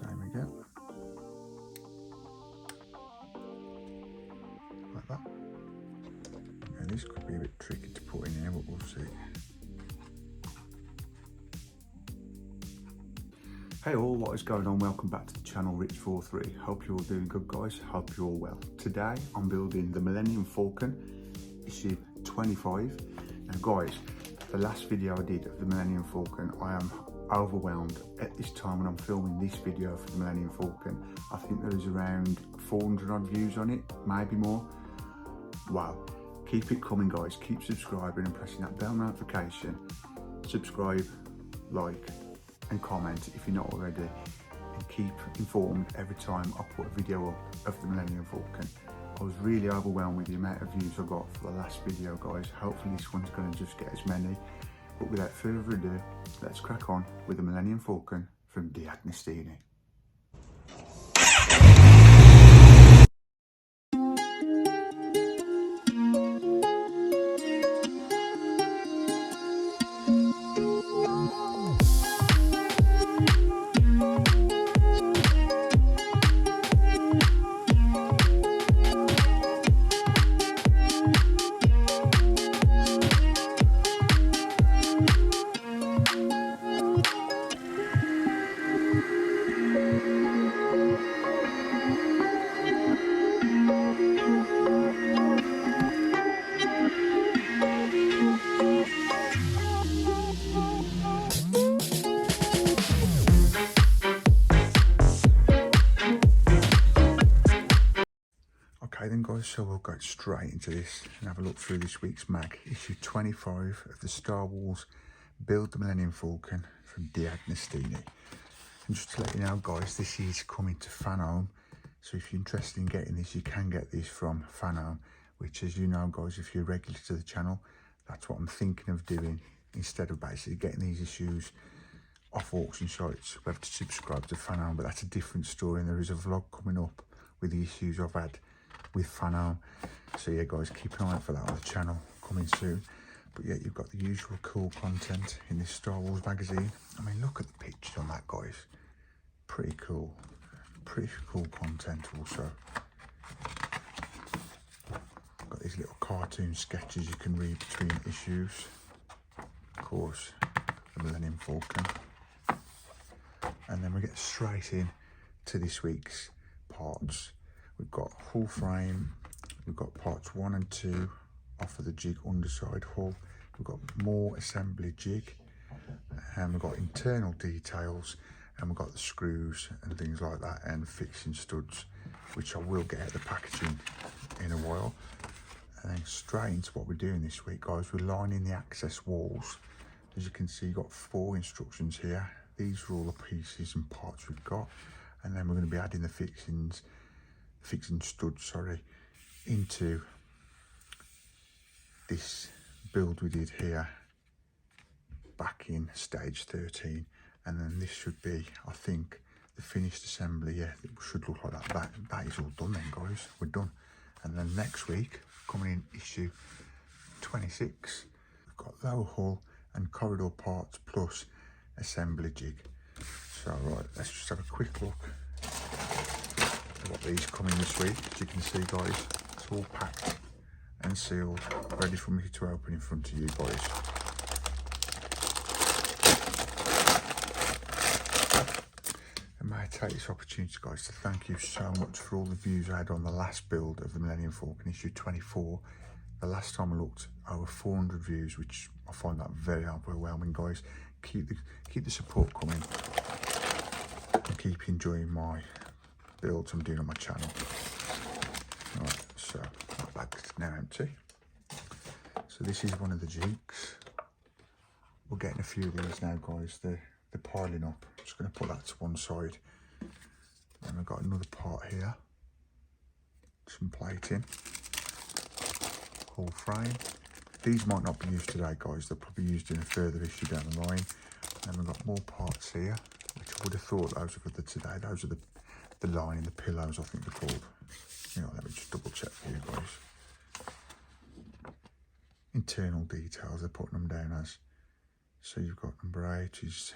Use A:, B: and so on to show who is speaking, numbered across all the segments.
A: Same again. Like that. And this could be a bit tricky to put in here, but we'll see. Hey all, what is going on? Welcome back to the channel, Rich43. Hope you're all doing good, guys. Hope you're all well. Today I'm building the Millennium Falcon, issue 25. Now guys, the last video I did of the Millennium Falcon, I am overwhelmed at this time when I'm filming this video for the Millennium Falcon. I think there is around 400 odd views on it, maybe more. Wow. Keep it coming, guys. Keep subscribing and pressing that bell notification. Subscribe, like and comment if you're not already, and keep informed every time I put a video up of the Millennium Falcon. I was really overwhelmed with the amount of views I got for the last video, guys. Hopefully this one's going to just get as many, but without further ado, let's crack on with the Millennium Falcon from Diagnostini. Okay then guys, so we'll go straight into this and have a look through this week's mag, issue 25 of the Star Wars Build the Millennium Falcon from Diagnostini. And just to let you know guys, this is coming to Fanhome, so if you're interested in getting this, you can get this from Fanhome, which, as you know guys, if you're regular to the channel, that's what I'm thinking of doing, instead of basically getting these issues off auction sites. We have to subscribe to Fanhome, but that's a different story, and there is a vlog coming up with the issues I've had with Fanhome. So yeah guys, keep an eye out for that on the channel, coming soon. But yeah, you've got the usual cool content in this Star Wars magazine. I mean, look at the pictures on that, guys. Pretty cool content also. Got these little cartoon sketches you can read between issues. Of course, the Millennium Falcon. And then we get straight in to this week's parts. We've got hull frame, we've got parts 1 and 2 off of the jig underside hull, we've got more assembly jig, and we've got internal details, and we've got the screws and things like that, and fixing studs, which I will get out the packaging in a while. And then straight into what we're doing this week, guys, we're lining the access walls. As you can see, you've got 4 instructions here. These are all the pieces and parts we've got, and then we're going to be adding the fixing studs, into this build we did here back in stage 13, and then this should be, I think, the finished assembly. Yeah, it should look like that. That is all done then, guys. We're done. And then next week, coming in issue 26, we've got low hull and corridor parts plus assembly jig. So right, let's just have a quick look what these come in this week. As you can see guys, it's all packed and sealed, ready for me to open in front of you guys. And may I take this opportunity guys to thank you so much for all the views I had on the last build of the Millennium Falcon issue 24. The last time I looked, over 400 views, which I find that very overwhelming, guys. Keep the support coming and keep enjoying my builds I'm doing on my channel. Right, so my bag's now empty. So this is one of the jigs. We're getting a few of these now, guys. They're piling up. I'm just going to put that to one side. Then we've got another part here. Some plating. Hull frame. These might not be used today, guys. They'll probably be used in a further issue down the line. And then we've got more parts here, which I would have thought those are for the today. Those are the lining, the pillows, I think they're called. You know, let me just double check for you guys. Internal details, they're putting them down as. So you've got number 8 is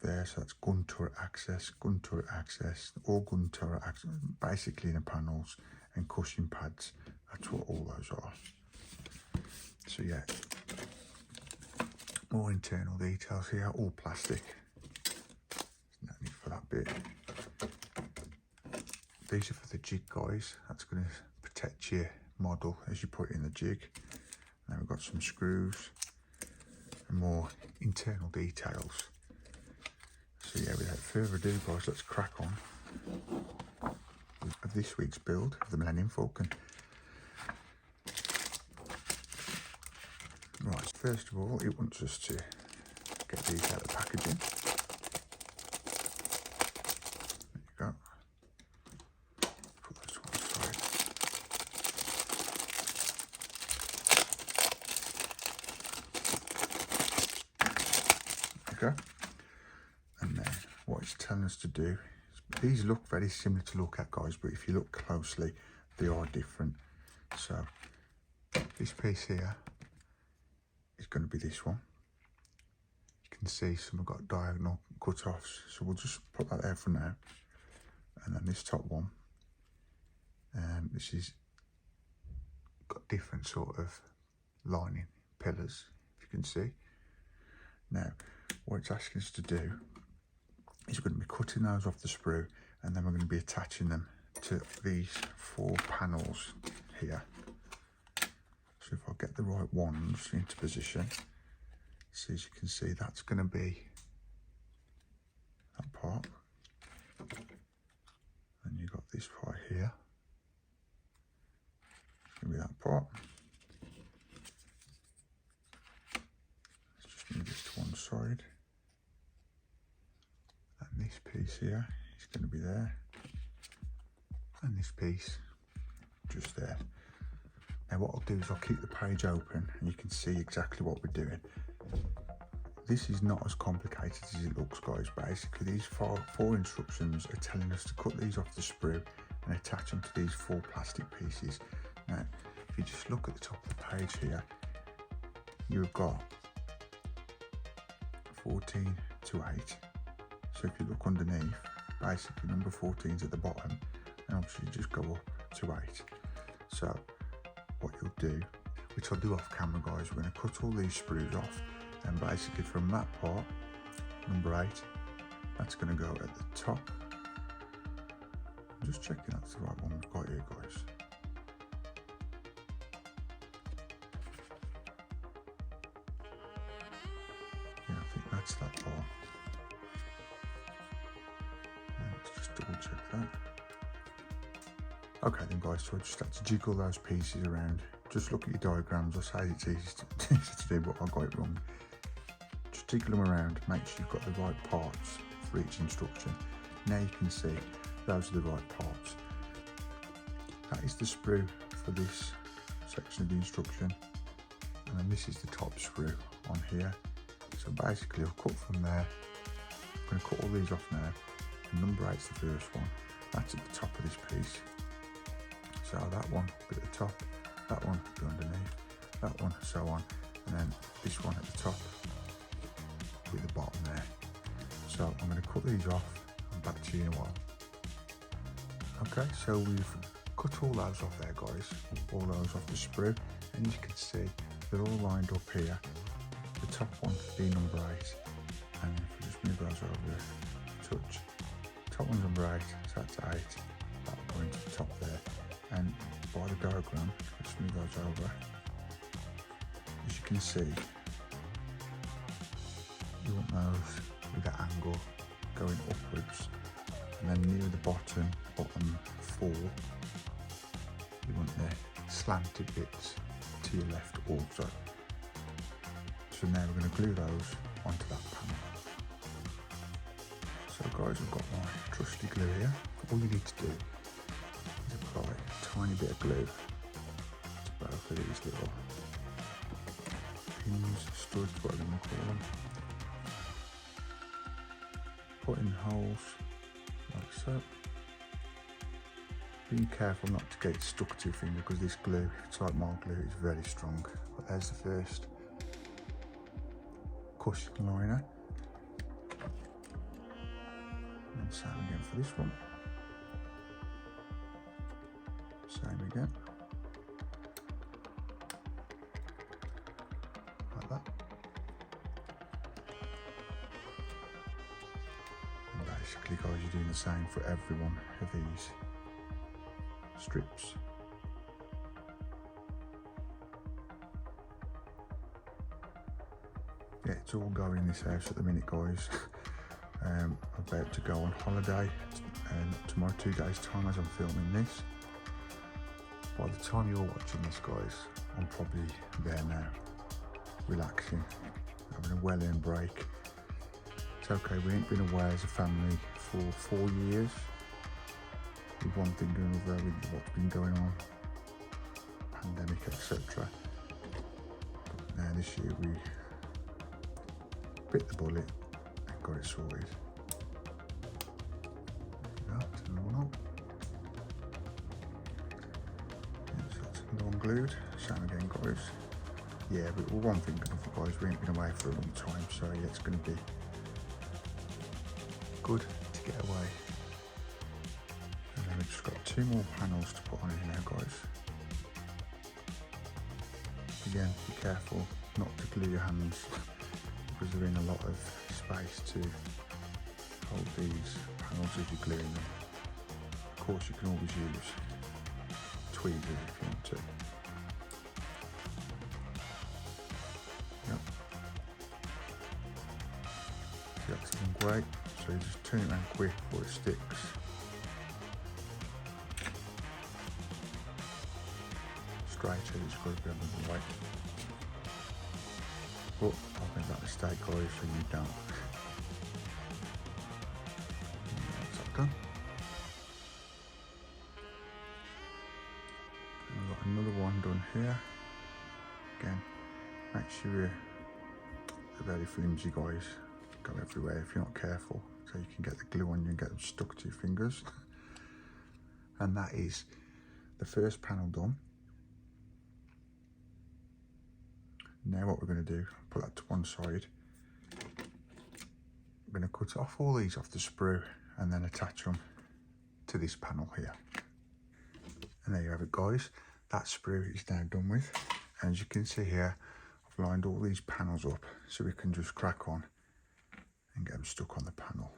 A: there, so that's gun turret access, all gun turret access, basically in the panels, and cushion pads. That's what all those are. So yeah, more internal details here, all plastic. No need for that bit. These are for the jig, guys. That's going to protect your model as you put it in the jig. Now we've got some screws and more internal details. So yeah, without further ado, guys, let's crack on of this week's build of the Millennium Falcon. Right, first of all, it wants us to get these out of the packaging. There you go. Put this to one side. There you go. And then what it's telling us to do, these look very similar to look at, guys, but if you look closely, they are different. So this piece here is going to be this one. You can see some have got diagonal cut-offs, so we'll just put that there for now. And then this top one, this is got different sort of lining pillars, if you can see. Now, what it's asking us to do is we're going to be cutting those off the sprue, and then we're going to be attaching them to these 4 panels here. So if I get the right ones into position, so as you can see, that's going to be that part. And you've got this part here. It's going to be that part. Let's just move this to one side. And this piece here is going to be there. And this piece just there. Now what I'll do is I'll keep the page open and you can see exactly what we're doing. This is not as complicated as it looks, guys. Basically, these four instructions are telling us to cut these off the sprue and attach them to these 4 plastic pieces. Now, if you just look at the top of the page here, you've got 14 to 8. So if you look underneath, basically number 14 is at the bottom, and obviously you just go up to 8. So what you'll do, which I'll do off camera, guys, we're going to cut all these sprues off, and basically from that part, number 8, that's going to go at the top. I'm just checking that's the right one we've got here, guys. Yeah, I think that's that part. Let's just double check that. Okay then, guys, so I just have to jiggle those pieces around. Just look at your diagrams. I say it's easy to do, but I got it wrong. Just jiggle them around, make sure you've got the right parts for each instruction. Now you can see those are the right parts. That is the sprue for this section of the instruction, and then this is the top sprue on here. So basically I'll cut from there. I'm going to cut all these off now. And number 8 is the first one. That's at the top of this piece. So that one will be at the top, that one will be underneath, that one, so on, and then this one at the top with the bottom there. So I'm going to cut these off and back to you in a while. Okay, so we've cut all those off there, guys, all those off the sprue, and you can see they're all lined up here. The top one being number 8, and if we just move those over, touch, top one's number 8, so that's 8, that'll go into the top there. And by the diagram, let's move those over. As you can see, you want those with that angle going upwards, and then near the bottom 4, you want the slanted bits to your left also. So now we're going to glue those onto that panel. So guys, I've got my trusty glue here. All you need to do is apply a tiny bit of glue to both of these little pins, studs, whatever you want to call them. Put in holes like so. Be careful not to get it stuck to your finger, because this glue, if it's like my glue, is very strong. But there's the first cushion liner. And same again for this one. Same again. Like that. And basically guys, you're doing the same for every one of these strips. Yeah, it's all going in this house at the minute guys. I'm about to go on holiday tomorrow, 2 days time as I'm filming this. By the time you're watching this guys, I'm probably there now, relaxing, having a well-earned break. It's okay, we ain't been away as a family for 4 years, with one thing or another, with what's been going on, pandemic, etc. But now this year we bit the bullet and got it sorted. Turn it on. Yeah, so that's another one glued. Same again guys. Yeah, but one thing guys, we ain't been away for a long time, so yeah, it's going to be good to get away. And then we've just got 2 more panels to put on here now guys. Again, be careful not to glue your hands because they're in a lot of space to hold these panels as you're gluing them. Of course you can always use tweezers if you want to. Yep. See, that's looking great. So you just turn it around quick before it sticks. Straight as it's got to be under the way. But I've made that mistake guys, so you don't. That's that done. And I've got another one done here. Again, make sure they're very flimsy guys. Go everywhere if you're not careful, so you can get the glue on you and get them stuck to your fingers. And that is the first panel done. Now what we're going to do, put that to one side. I'm going to cut off all these off the sprue and then attach them to this panel here. And there you have it guys, that sprue is now done with. And as you can see here, I've lined all these panels up so we can just crack on and get them stuck on the panel.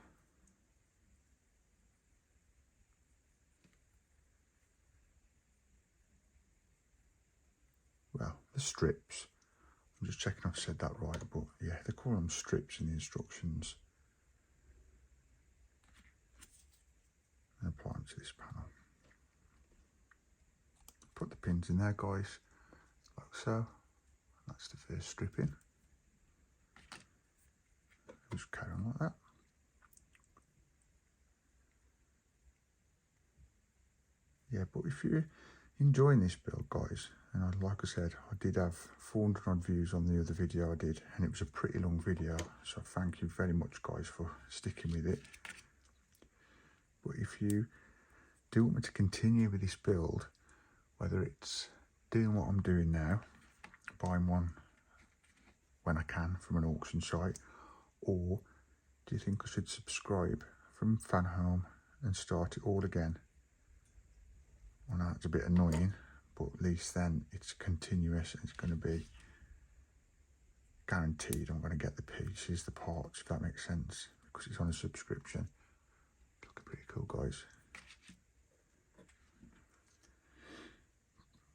A: Well, the strips, I'm just checking I've said that right, but yeah, they call them strips in the instructions. And apply them to this panel. Put the pins in there guys, like so. That's the first strip in. Just carry on like that. Yeah, but if you're enjoying this build guys, and like I said, I did have 400 odd views on the other video I did, and it was a pretty long video, so thank you very much guys for sticking with it. But if you do want me to continue with this build, whether it's doing what I'm doing now, buying one when I can from an auction site, or do you think I should subscribe from fan home and start it all again? Well, now it's a bit annoying, but at least then it's continuous and it's going to be guaranteed I'm going to get the pieces, the parts, if that makes sense, because it's on a subscription. Looking pretty cool guys.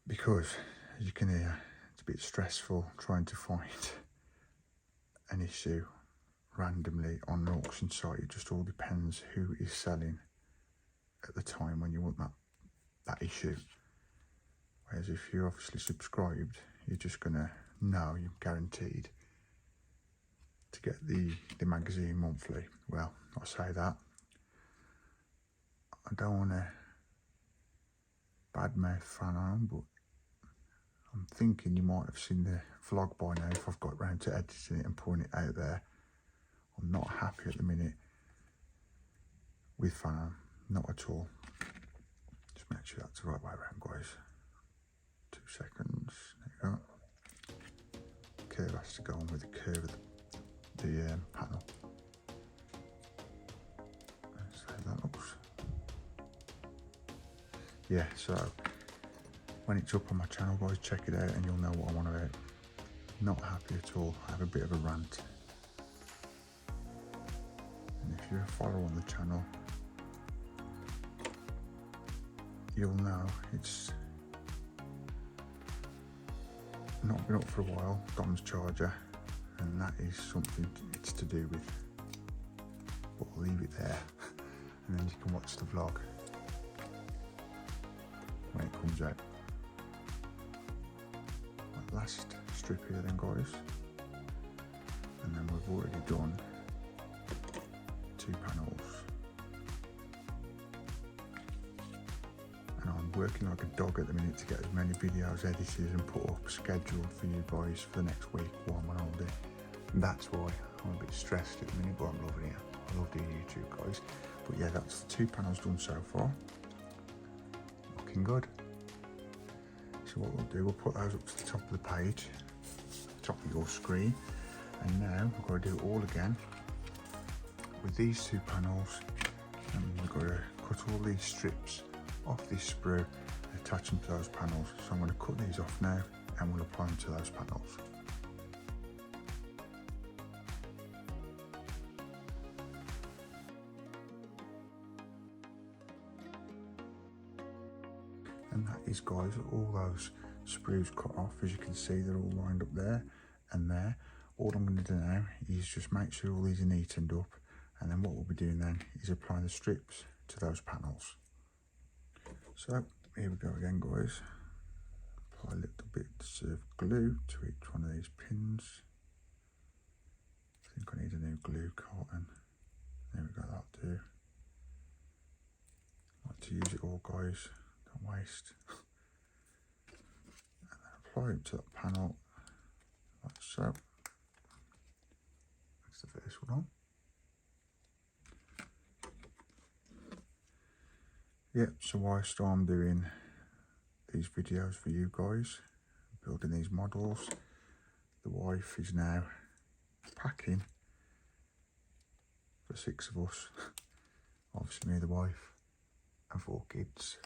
A: Because as you can hear, it's a bit stressful trying to find an issue randomly on an auction site. It just all depends who is selling at the time when you want that issue. Whereas if you're obviously subscribed, you're just gonna know you're guaranteed to get the magazine monthly. Well, I say that, I don't want to badmouth fan home, but I'm thinking you might have seen the vlog by now if I've got round to editing it and putting it out there. I'm not happy at the minute with fan home, not at all. Just make sure that's the right way around guys. 2 seconds, there you go. Curve has to go on with the curve of the panel. So yeah, so when it's up on my channel, guys, check it out and you'll know what I'm on about. Not happy at all. I have a bit of a rant. And if you're a follower on the channel, you'll know it's not been up for a while. Dom's charger, and that is something it's to do with. But I'll leave it there, and then you can watch the vlog when it comes out. Last strip here then, guys, and then we've already done 2 panels, and I'm working like a dog at the minute to get as many videos edited and put up scheduled for you guys for the next week while I'm on holiday. And that's why I'm a bit stressed at the minute, but I'm loving it. I love doing YouTube, guys. But yeah, that's the 2 panels done so far. Looking good. So what we'll do, we'll put those up to the top of the page, top of your screen, and now we've got to do it all again with these 2 panels, and we've got to cut all these strips off this sprue and attach them to those panels. So I'm going to cut these off now and we'll apply them to those panels. And that is, guys, all those sprues cut off. As you can see, they're all lined up there and there. All I'm going to do now is just make sure all these are neatened up, and then what we'll be doing then is applying the strips to those panels. So here we go again, guys. Apply a little bit of glue to each one of these pins. I think I need a new glue carton. There we go, that'll do. I like to use it all, guys. Don't waste. And then apply it to that panel, like so. That's the first one on. Yep, so whilst I'm doing these videos for you guys, building these models, the wife is now packing for 6 of us. Obviously me, the wife, and 4 kids.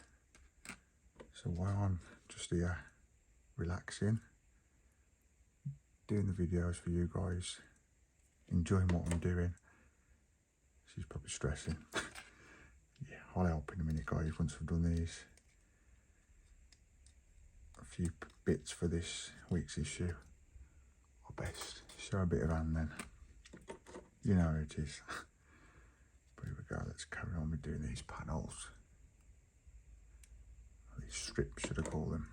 A: So while I'm just here relaxing, doing the videos for you guys, enjoying what I'm doing, she's probably stressing. Yeah, I'll help in a minute, guys, once I've done these. A few bits for this week's issue. I'll best show a bit of hand then. You know how it is. But here we go, let's carry on with doing these panels. These strips, should I call them.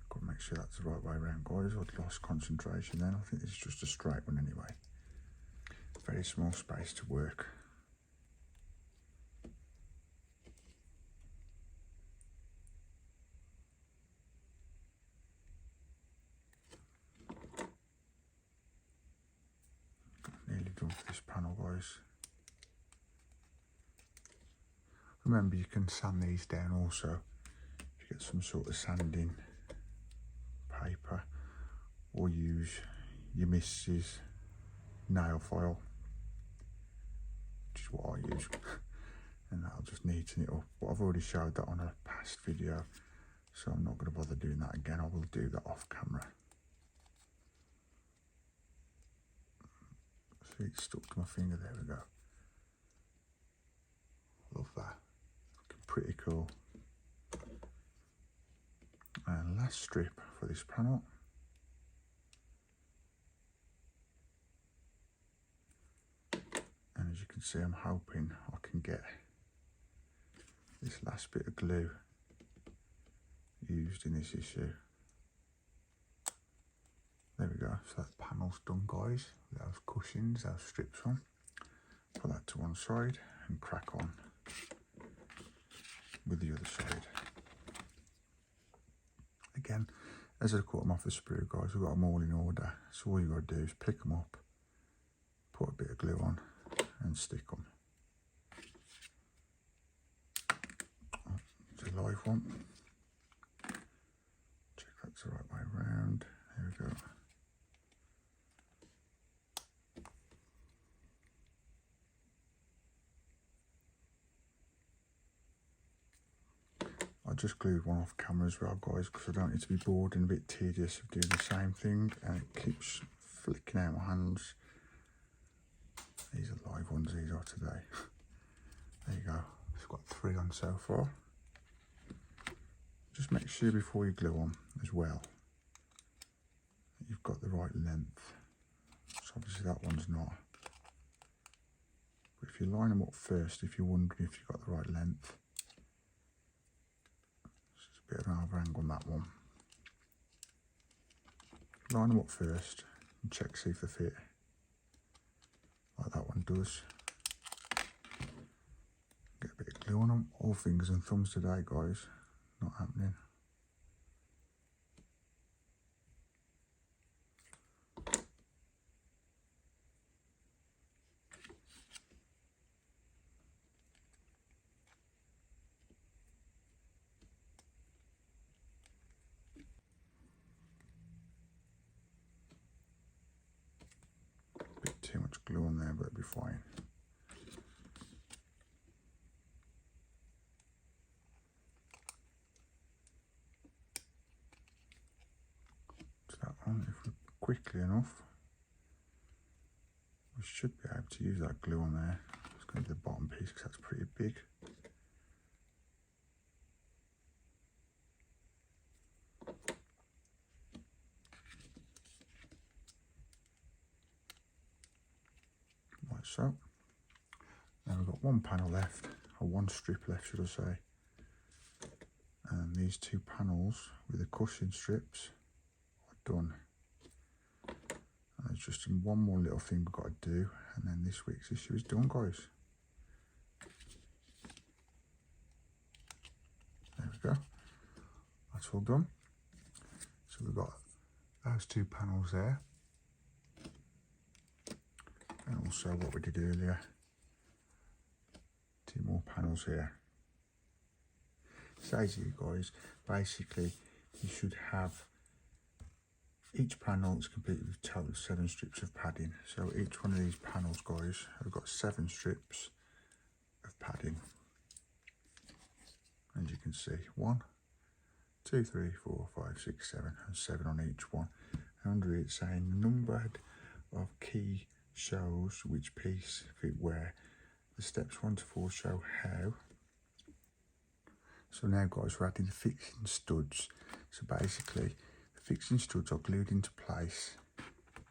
A: Got to make sure that's the right way around, guys. I'd lost concentration then. I think this is just a straight one anyway. Very small space to work. Nearly done for this panel, guys. Remember, you can sand these down also. If you get some sort of sanding paper, or use your missus' nail file, which is what I use, and that'll just neaten it up. But I've already showed that on a past video, so I'm not going to bother doing that again. I will do that off camera. See, it's stuck to my finger. There we go. Love that. Looking pretty cool. And last strip for this panel. And as you can see, I'm hoping I can get this last bit of glue used in this issue. There we go, so that panel's done, guys. Those cushions, those strips on. Put that to one side and crack on with the other side. Again, as I cut them off the sprue, guys, we've got them all in order. So all you got to do is pick them up, put a bit of glue on and stick them. Oh, it's a live one. Check that's the right way around. There we go. I just glued one off camera as well, guys, because I don't need to be bored and a bit tedious of doing the same thing, and it keeps flicking out my hands. These are live ones, these are today. There you go. It's got 3 on so far. Just make sure before you glue them as well that you've got the right length. So obviously that one's not. But if you line them up first, if you're wondering if you've got the right length, it's a bit of an overhang on that one. Line them up first and check see if they fit, like that one does. Get a bit of glue on them. All fingers and thumbs today, guys. Not happening. Bit too much glue on there, but it'll be fine. If we're quickly enough, we should be able to use that glue on there. It's going to be the bottom piece because that's pretty big. Like so. Now we've got one panel left, or one strip left should I say. And these 2 panels with the cushion strips are done. And there's just one more little thing we've got to do, and then this week's issue is done, guys. There we go. That's all done. So we've got those 2 panels there. And also what we did earlier, 2 more panels here. Says here, guys, basically you should have each panel is completed with a total of 7 strips of padding. So each one of these panels, guys, have got 7 strips of padding. As you can see, 1, 2, 3, 4, 5, 6, 7, and 7 on each one. And under it saying numbered of key shows which piece fit where. The steps 1 to 4 show how. So now, guys, we're adding the fixing studs. So basically, the fixing studs are glued into place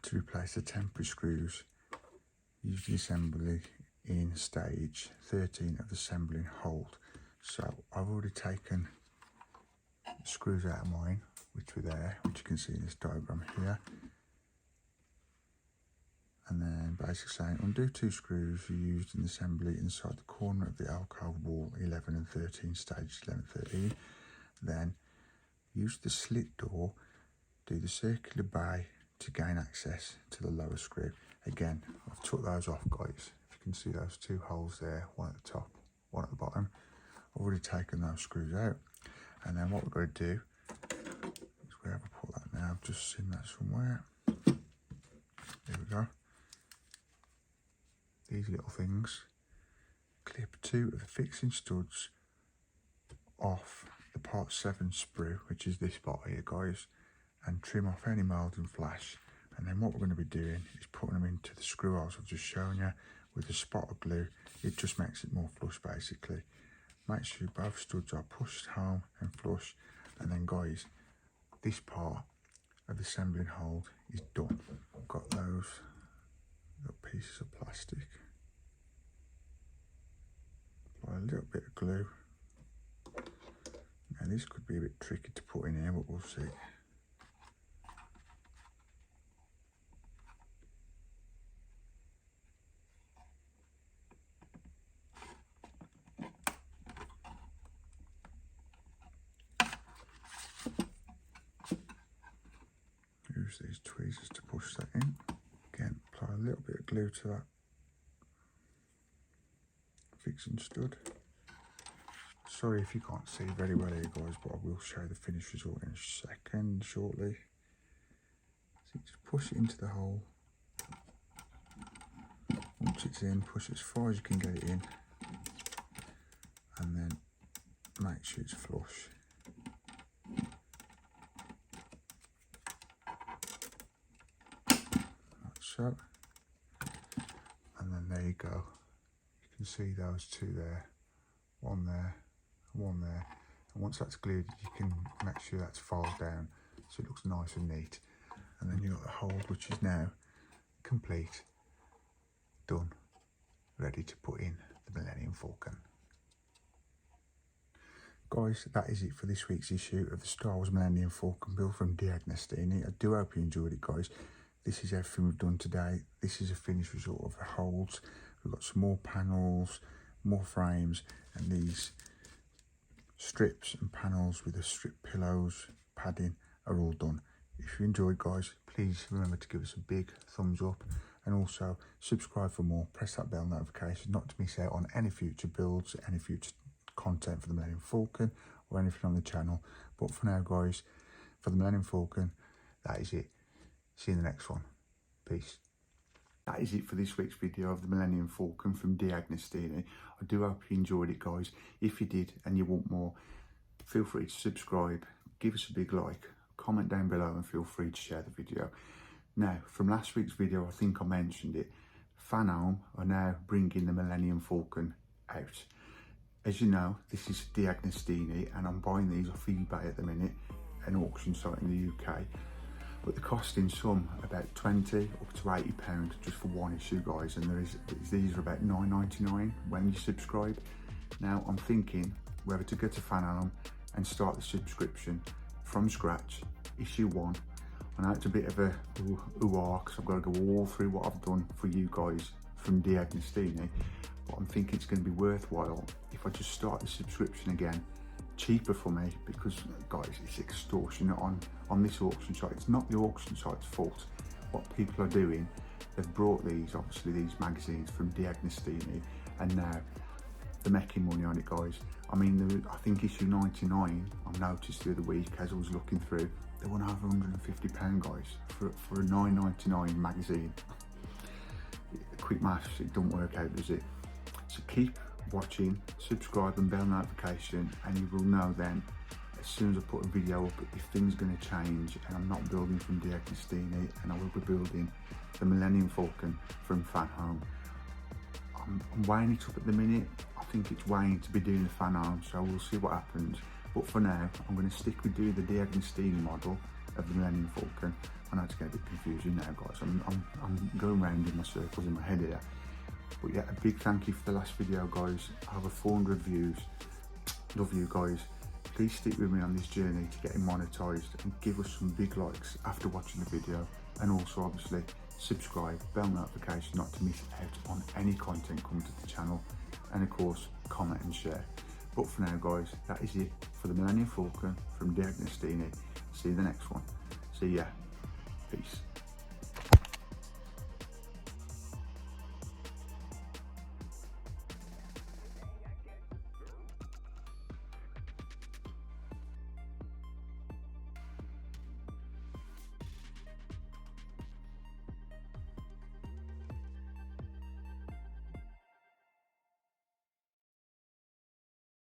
A: to replace the temporary screws used in assembly in stage 13 of the assembling hold. So I've already taken the screws out of mine, which were there, which you can see in this diagram here. And then basically saying undo 2 screws you used in assembly inside the corner of the alcove wall 11 and 13, stages 11 and 13. Then use the slit door, do the circular bay to gain access to the lower screw. Again, I've took those off, guys. If you can see those 2 holes there, one at the top, one at the bottom. I've already taken those screws out. And then what we're going to do is where have I put that now? I've just seen that somewhere. There we go. These little things. Clip 2 of the fixing studs off the part 7 sprue, which is this part here, guys, and trim off any mould and flash. And then what we're going to be doing is putting them into the screw holes I've just shown you with a spot of glue. It just makes it more flush, basically. Make sure both studs are pushed home and flush. And then, guys, this part of the assembling hold is done. I've got those little pieces of plastic. Apply a little bit of glue. Now this could be a bit tricky to put in here, but we'll see. Use these tweezers to push that in. Again, apply a little bit of glue to that fixing stud. Sorry if you can't see very well here, guys, but I will show the finished result in a second, shortly. So just push it into the hole. Once it's in, push it as far as you can get it in, and then make sure it's flush. Like so. And then there you go. You can see those two there. One there, one there. And once that's glued, you can make sure that's filed down so it looks nice and neat. And then you've got the hole, which is now complete, done, ready to put in the Millennium Falcon. Guys, that is it for this week's issue of the StarWars Millennium Falcon build from Agostini. I do hope you enjoyed it, guys. This is everything we've done today. This is a finished result of the holds. We've got some more panels, more frames, and these strips and panels with the strip pillows, padding are all done. If you enjoyed, guys, please remember to give us a big thumbs up, and also subscribe for more. Press that bell notification not to miss out on any future builds, any future content for the Millennium Falcon or anything on the channel. But for now, guys, for the Millennium Falcon, that is it. See you in the next one. Peace. That is it for this week's video of the Millennium Falcon from Agostini. I do hope you enjoyed it, guys. If you did and you want more, feel free to subscribe, give us a big like, comment down below, and feel free to share the video. Now, from last week's video, I think I mentioned it, Fanhome are now bringing the Millennium Falcon out. As you know, this is Agostini, and I'm buying these off eBay at the minute, an auction site in the UK. But they're costing some about £20 up to £80 just for one issue, guys. And these are about £9.99 when you subscribe. Now I'm thinking whether to go to Fanhome and start the subscription from scratch, issue 1. I know it's a bit of a ooh-ah because I've got to go all through what I've done for you guys from Agostini. But I'm thinking it's going to be worthwhile if I just start the subscription again, cheaper for me, because guys, it's extortionate on this auction site. It's not the auction site's fault. What people are doing, they've brought these, obviously these magazines from Agostini, and now they're making money on it, guys. I mean, I think issue 99, I noticed the other week as I was looking through, they won over £150, guys, for a £9.99 magazine. Quick maths, it don't work out, does it? So keep watching, subscribe and bell notification, and you will know then as soon as I put a video up if things are going to change and I'm not building from Agostini and I will be building the Millennium Falcon from Fanhome. I'm weighing it up at the minute. I think it's weighing to be doing the Fanhome, so we'll see what happens. But for now, I'm going to stick with doing the Agostini model of the Millennium Falcon. I know it's getting a bit confusing now, guys. I'm going round in my circles in my head here. But yeah, a big thank you for the last video, guys. Over 400 views. Love you guys. Please stick with me on this journey to getting monetized, and give us some big likes after watching the video. And also, obviously, subscribe, bell notification not to miss out on any content coming to the channel. And of course, comment and share. But for now, guys, that is it for the Millennium Falcon from Agostini. See you in the next one. See ya. Peace.